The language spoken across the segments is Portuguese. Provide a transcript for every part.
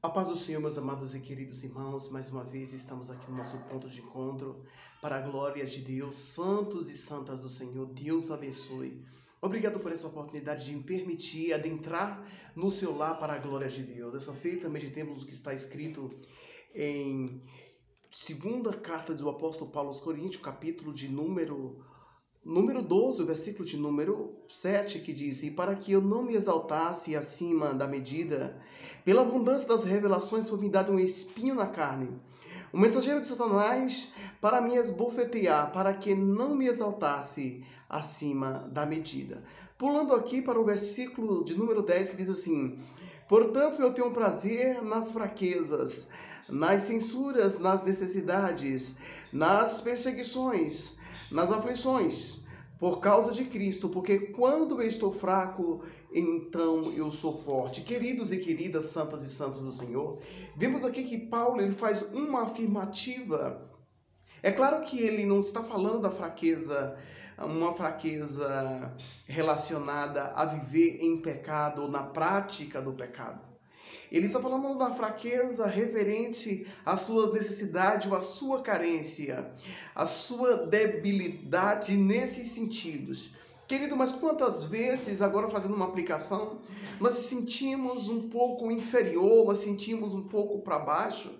A paz do Senhor, meus amados e queridos irmãos, mais uma vez estamos aqui no nosso ponto de encontro, para a glória de Deus, santos e santas do Senhor, Deus abençoe. Obrigado por essa oportunidade de me permitir adentrar no seu lar para a glória de Deus. Dessa feita, meditemos o que está escrito em segunda carta do apóstolo Paulo aos Coríntios, capítulo de número 12, o versículo de número 7, que diz: E para que eu não me exaltasse acima da medida, pela abundância das revelações foi-me dado um espinho na carne, um mensageiro de Satanás para me esbofetear, para que não me exaltasse acima da medida. Pulando aqui para o versículo de número 10, que diz assim: Portanto, eu tenho prazer nas fraquezas, nas censuras, nas necessidades, nas perseguições, nas aflições, por causa de Cristo, porque quando eu estou fraco, então eu sou forte. Queridos e queridas, santas e santos do Senhor, vemos aqui que Paulo ele faz uma afirmativa. É claro que ele não está falando da fraqueza, uma fraqueza relacionada a viver em pecado ou na prática do pecado. Ele está falando da fraqueza referente às suas necessidades ou à sua carência, à sua debilidade nesses sentidos. Querido, mas quantas vezes, agora fazendo uma aplicação, nós sentimos um pouco inferior, nós sentimos um pouco para baixo,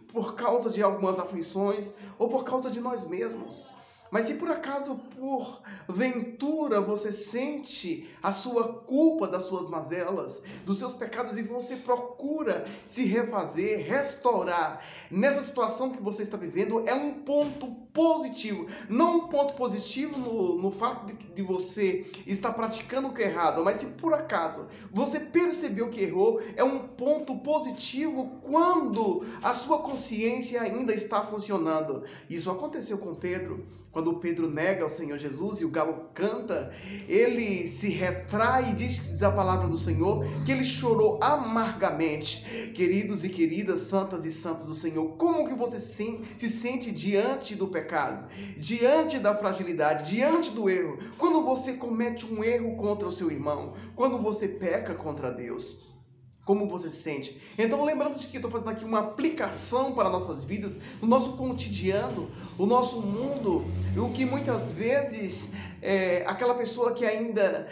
por causa de algumas aflições ou por causa de nós mesmos. Mas se por acaso, por ventura, você sente a sua culpa das suas mazelas, dos seus pecados, e você procura se refazer, restaurar nessa situação que você está vivendo, é um ponto positivo. Não um ponto positivo no fato de você estar praticando o que é errado, mas se por acaso você percebeu que errou, é um ponto positivo quando a sua consciência ainda está funcionando. Isso aconteceu com Pedro. Quando Pedro nega o Senhor Jesus e o galo canta, ele se retrai e diz a palavra do Senhor que ele chorou amargamente. Queridos e queridas, santas e santos do Senhor, como que você se sente diante do pecado, diante da fragilidade, diante do erro? Quando você comete um erro contra o seu irmão, quando você peca contra Deus, como você se sente? Então, lembrando de que eu estou fazendo aqui uma aplicação para nossas vidas, o nosso cotidiano, o nosso mundo, o que muitas vezes aquela pessoa que ainda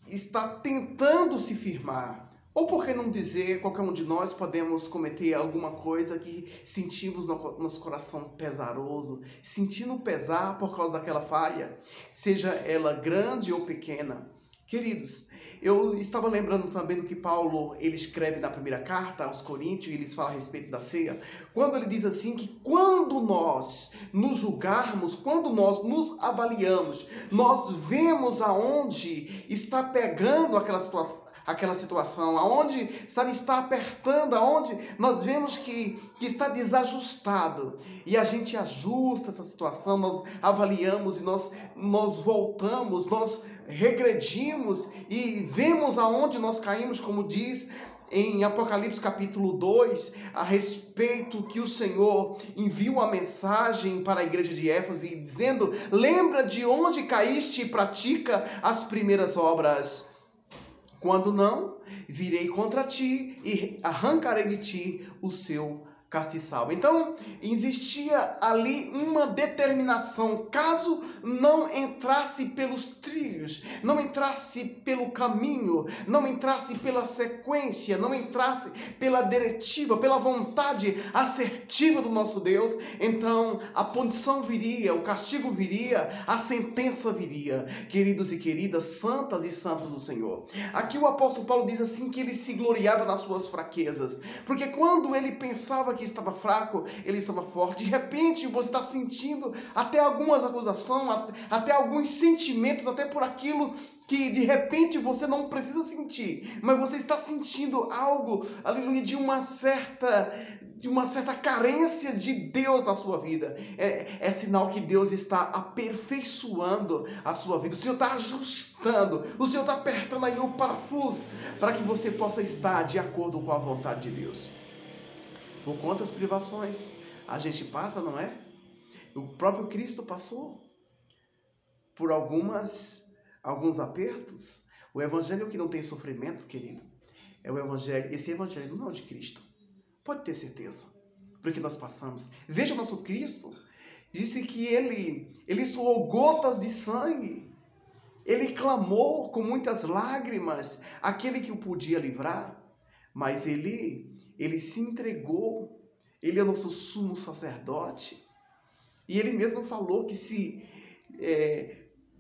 está tentando se firmar, ou por que não dizer, qualquer um de nós podemos cometer alguma coisa que sentimos no nosso coração pesaroso, sentindo pesar por causa daquela falha, seja ela grande ou pequena. Queridos, eu estava lembrando também do que Paulo ele escreve na primeira carta aos Coríntios, e ele fala a respeito da ceia, quando ele diz assim que quando nós nos julgarmos, quando nós nos avaliamos, nós vemos aonde está pegando aquela situação, aonde, sabe, está apertando, aonde nós vemos que está desajustado, e a gente ajusta essa situação, nós avaliamos e nós voltamos, nós regredimos e vemos aonde nós caímos, como diz em Apocalipse capítulo 2, a respeito que o Senhor envia uma mensagem para a igreja de Éfeso, dizendo: lembra de onde caíste e pratica as primeiras obras. Quando não, virei contra ti e arrancarei de ti o seu castiçal. Então, existia ali uma determinação. Caso não entrasse pelos trilhos, não entrasse pelo caminho, não entrasse pela sequência, não entrasse pela diretiva, pela vontade assertiva do nosso Deus, então a punição viria, o castigo viria, a sentença viria. Queridos e queridas, santas e santos do Senhor, aqui o apóstolo Paulo diz assim que ele se gloriava nas suas fraquezas, porque quando ele pensava que estava fraco, ele estava forte. De repente você está sentindo até algumas acusações, até alguns sentimentos, até por aquilo que de repente você não precisa sentir, mas você está sentindo algo, aleluia, de uma certa carência de Deus na sua vida. É sinal que Deus está aperfeiçoando a sua vida. O Senhor está ajustando, o Senhor está apertando aí o parafuso para que você possa estar de acordo com a vontade de Deus. Por quantas privações a gente passa, não é? O próprio Cristo passou por alguns apertos. O evangelho que não tem sofrimento, querido, é o evangelho. Esse evangelho não é o de Cristo. Pode ter certeza. Porque nós passamos. Veja o nosso Cristo. Disse que ele suou gotas de sangue. Ele clamou com muitas lágrimas aquele que o podia livrar. Mas ele se entregou. Ele é o nosso sumo sacerdote. E ele mesmo falou que se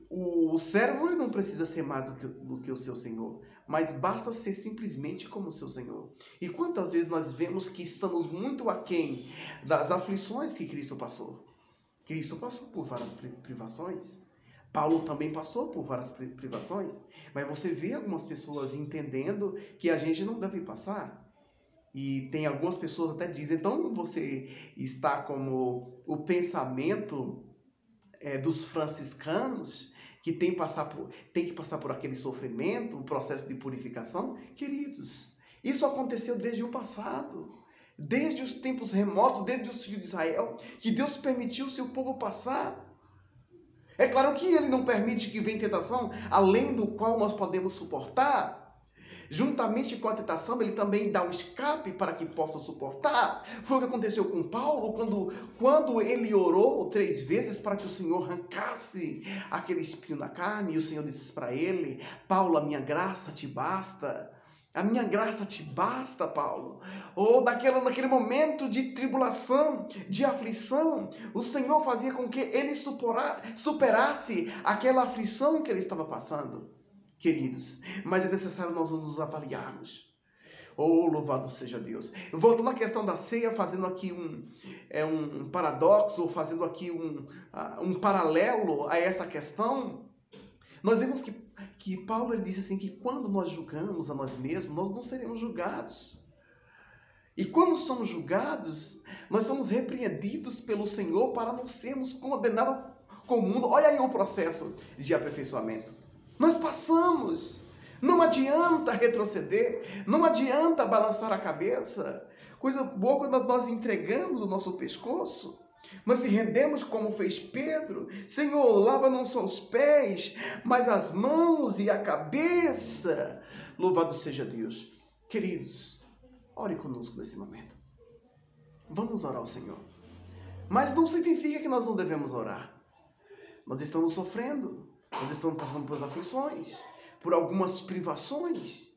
o servo ele não precisa ser mais do que o seu Senhor, mas basta ser simplesmente como o seu Senhor. E quantas vezes nós vemos que estamos muito aquém das aflições que Cristo passou? Cristo passou por várias privações. Paulo também passou por várias privações. Mas você vê algumas pessoas entendendo que a gente não deve passar. E tem algumas pessoas até dizem, então você está como o pensamento dos franciscanos, que tem que passar por aquele sofrimento, o processo de purificação. Queridos, isso aconteceu desde o passado, desde os tempos remotos, desde os filhos de Israel, que Deus permitiu o seu povo passar. É claro que Ele não permite que venha tentação, além do qual nós podemos suportar. Juntamente com a tentação, Ele também dá um escape para que possa suportar. Foi o que aconteceu com Paulo, quando ele orou 3 vezes para que o Senhor arrancasse aquele espinho na carne, e o Senhor disse para ele: Paulo, a minha graça te basta. A minha graça te basta, Paulo. Ou naquele momento de tribulação, de aflição, o Senhor fazia com que ele superasse aquela aflição que ele estava passando. Queridos, mas é necessário nós nos avaliarmos. Oh, louvado seja Deus. Voltando à questão da ceia, fazendo aqui um paradoxo, ou fazendo aqui um paralelo a essa questão, nós vemos que Paulo ele disse assim, que quando nós julgamos a nós mesmos, nós não seremos julgados. E quando somos julgados, nós somos repreendidos pelo Senhor para não sermos condenados com o mundo. Olha aí o processo de aperfeiçoamento. Nós passamos, não adianta retroceder, não adianta balançar a cabeça. Coisa boa quando nós entregamos o nosso pescoço, nós se rendemos como fez Pedro. Senhor, lava não só os pés, mas as mãos e a cabeça. Louvado seja Deus. Queridos, ore conosco nesse momento. Vamos orar ao Senhor. Mas não significa que nós não devemos orar. Nós estamos sofrendo. Nós estamos passando por aflições, por algumas privações.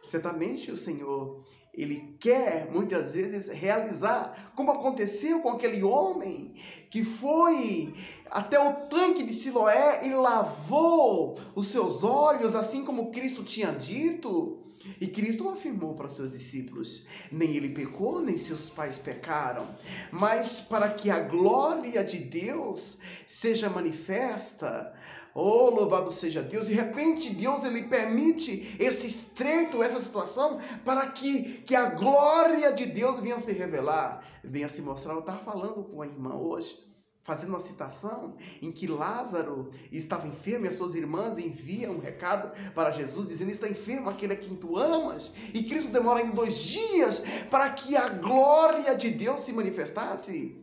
Certamente o Senhor, Ele quer muitas vezes realizar, como aconteceu com aquele homem que foi até o tanque de Siloé e lavou os seus olhos, assim como Cristo tinha dito. E Cristo afirmou para os seus discípulos: nem ele pecou, nem seus pais pecaram, mas para que a glória de Deus seja manifesta. Oh, louvado seja Deus. De repente, Deus ele permite esse estreito, essa situação, para que a glória de Deus venha se revelar, venha se mostrar. Eu estava falando com a irmã hoje, fazendo uma citação, em que Lázaro estava enfermo e as suas irmãs enviam um recado para Jesus, dizendo: está enfermo aquele a quem tu amas. E Cristo demora em 2 dias para que a glória de Deus se manifestasse.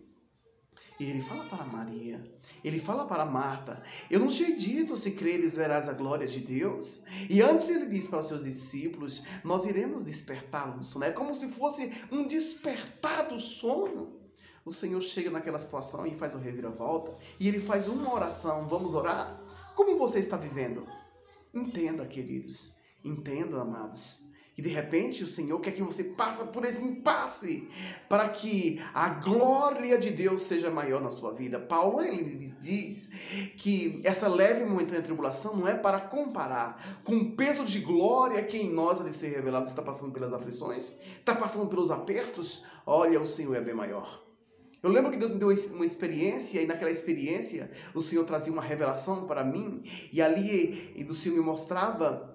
E ele fala para Maria, ele fala para Marta: eu não tinha dito, se creres verás a glória de Deus. E antes ele diz para os seus discípulos: nós iremos despertá-lo do sono. É como se fosse um despertar do sono. O Senhor chega naquela situação e faz o reviravolta, e ele faz uma oração. Vamos orar? Como você está vivendo? Entenda, queridos, entenda, amados, que de repente o Senhor quer que você passe por esse impasse para que a glória de Deus seja maior na sua vida. Paulo ele diz que essa leve e momentânea tribulação não é para comparar com o peso de glória que em nós ele ser revelado. Você está passando pelas aflições? Está passando pelos apertos? Olha, o Senhor é bem maior. Eu lembro que Deus me deu uma experiência, e naquela experiência o Senhor trazia uma revelação para mim, e ali o Senhor me mostrava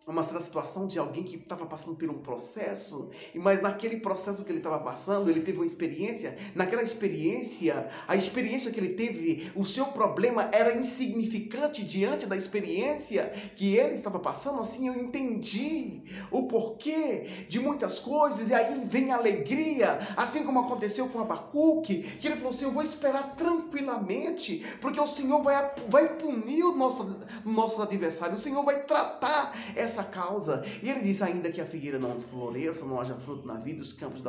uma certa situação de alguém que estava passando por um processo, mas naquele processo que ele estava passando, ele teve uma experiência. Naquela experiência, a experiência que ele teve, o seu problema era insignificante diante da experiência que ele estava passando. Assim eu entendi o porquê de muitas coisas, e aí vem a alegria, assim como aconteceu com Abacuque, que ele falou assim: eu vou esperar tranquilamente, porque o Senhor vai punir os nossos adversários, o Senhor vai tratar essa essa causa. E ele diz ainda que a figueira não floresça, não haja fruto na vida, os campos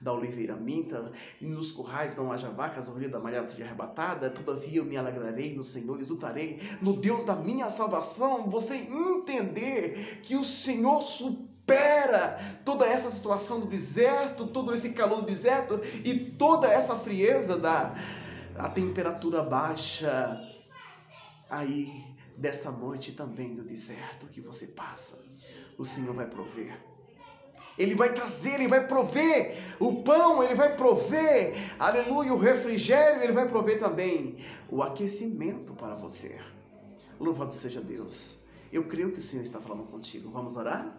da oliveira minta, e nos currais não haja vacas, a ovelha da malhada seja arrebatada. Todavia eu me alegrarei no Senhor, exultarei no Deus da minha salvação. Você entender que o Senhor supera toda essa situação do deserto, todo esse calor do deserto e toda essa frieza a temperatura baixa aí dessa noite também do deserto que você passa. O Senhor vai prover. Ele vai trazer, Ele vai prover o pão, Ele vai prover, aleluia, o refrigério, Ele vai prover também o aquecimento para você. Louvado seja Deus. Eu creio que o Senhor está falando contigo. Vamos orar?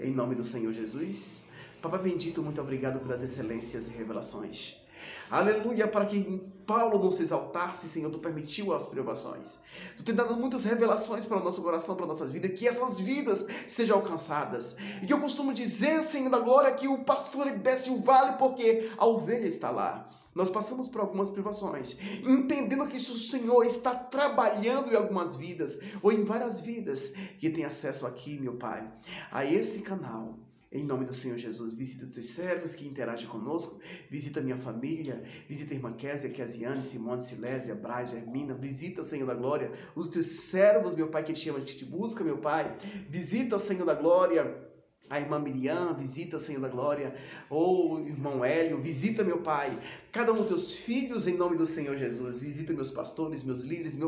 Em nome do Senhor Jesus. Papai bendito, muito obrigado pelas excelências e revelações. Aleluia, para que Paulo não se exaltasse, Senhor, Tu permitiu as provações. Tu tem dado muitas revelações para o nosso coração, para nossas vidas, que essas vidas sejam alcançadas. E que eu costumo dizer, Senhor da glória, que o pastor ele desce o vale porque a ovelha está lá. Nós passamos por algumas privações, entendendo que isso o Senhor está trabalhando em algumas vidas, ou em várias vidas, que tem acesso aqui, meu Pai, a esse canal. Em nome do Senhor Jesus, visita os teus servos que interagem conosco, visita a minha família, visita a irmã Késia, Késiane, Simone, Silésia, Braz, Hermina, visita, Senhor da glória, os teus servos, meu Pai, que te ama, que te busca, meu Pai, visita, Senhor da glória, a irmã Miriam, visita, Senhor da glória, ou irmão Hélio, visita, meu Pai, cada um dos teus filhos em nome do Senhor Jesus, visita meus pastores, meus líderes,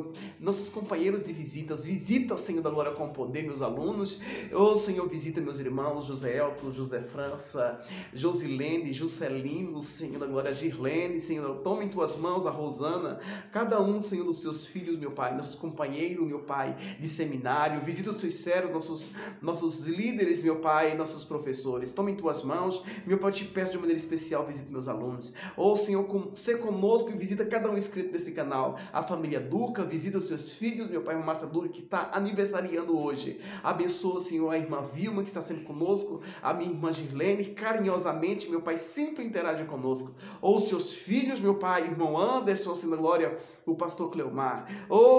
nossos companheiros de visitas, visita, Senhor da glória, com poder, meus alunos, Senhor, visita meus irmãos, José Elton, José França, Josilene, Juscelino, Senhor da glória, Girlene, Senhor, toma em tuas mãos a Rosana, cada um, Senhor, dos teus filhos, meu Pai, nossos companheiros, meu Pai, de seminário, visita os teus servos, nossos líderes, meu Pai, nossos professores, toma em tuas mãos, meu Pai, eu te peço de maneira especial, visita meus alunos, Senhor, ser conosco e visita cada um inscrito nesse canal, a família Duca, visita os seus filhos, meu Pai, a Márcia Duca, que está aniversariando hoje, abençoa, Senhor, a irmã Vilma, que está sempre conosco, a minha irmã Girlene, carinhosamente, meu Pai, sempre interage conosco, os seus filhos, meu Pai, irmão Anderson, Senhor da glória, o pastor Cleomar,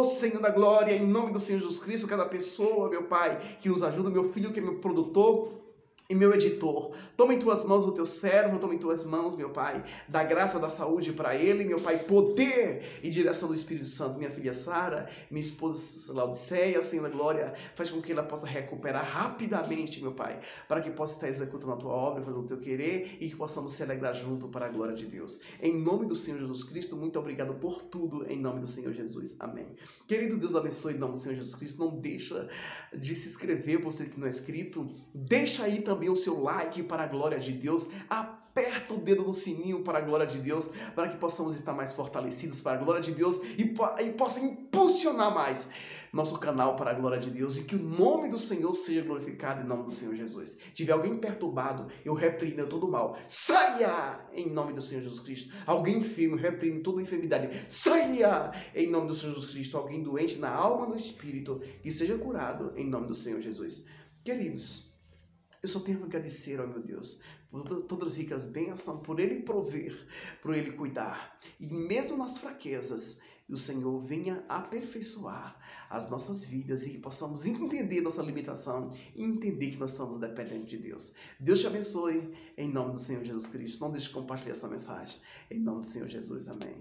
Senhor da glória, em nome do Senhor Jesus Cristo, cada pessoa, meu Pai, que nos ajuda, meu filho que é meu produtor, e meu editor, toma em tuas mãos o teu servo, toma em tuas mãos, meu Pai, da graça, da saúde para ele, meu Pai, poder e direção do Espírito Santo, minha filha Sara, minha esposa Laodiceia, Senhor da glória, faz com que ela possa recuperar rapidamente, meu Pai, para que possa estar executando a tua obra, fazendo o teu querer e que possamos se alegrar junto para a glória de Deus. Em nome do Senhor Jesus Cristo, muito obrigado por tudo, em nome do Senhor Jesus. Amém. Queridos, Deus abençoe em nome do Senhor Jesus Cristo. Não deixa de se inscrever, você que não é inscrito, deixa aí também o seu like para a glória de Deus, aperta o dedo no sininho para a glória de Deus, para que possamos estar mais fortalecidos para a glória de Deus e possa impulsionar mais nosso canal para a glória de Deus e que o nome do Senhor seja glorificado em nome do Senhor Jesus. Se tiver alguém perturbado, eu repreendo todo o mal. Saia em nome do Senhor Jesus Cristo. Alguém enfermo, eu repreendo toda enfermidade. Saia em nome do Senhor Jesus Cristo. Alguém doente na alma, no espírito, que seja curado em nome do Senhor Jesus. Queridos, eu só tenho a agradecer ao meu Deus por todas as ricas bênçãos, por Ele prover, por Ele cuidar. E mesmo nas fraquezas, o Senhor venha aperfeiçoar as nossas vidas e que possamos entender nossa limitação e entender que nós somos dependentes de Deus. Deus te abençoe em nome do Senhor Jesus Cristo. Não deixe de compartilhar essa mensagem. Em nome do Senhor Jesus. Amém.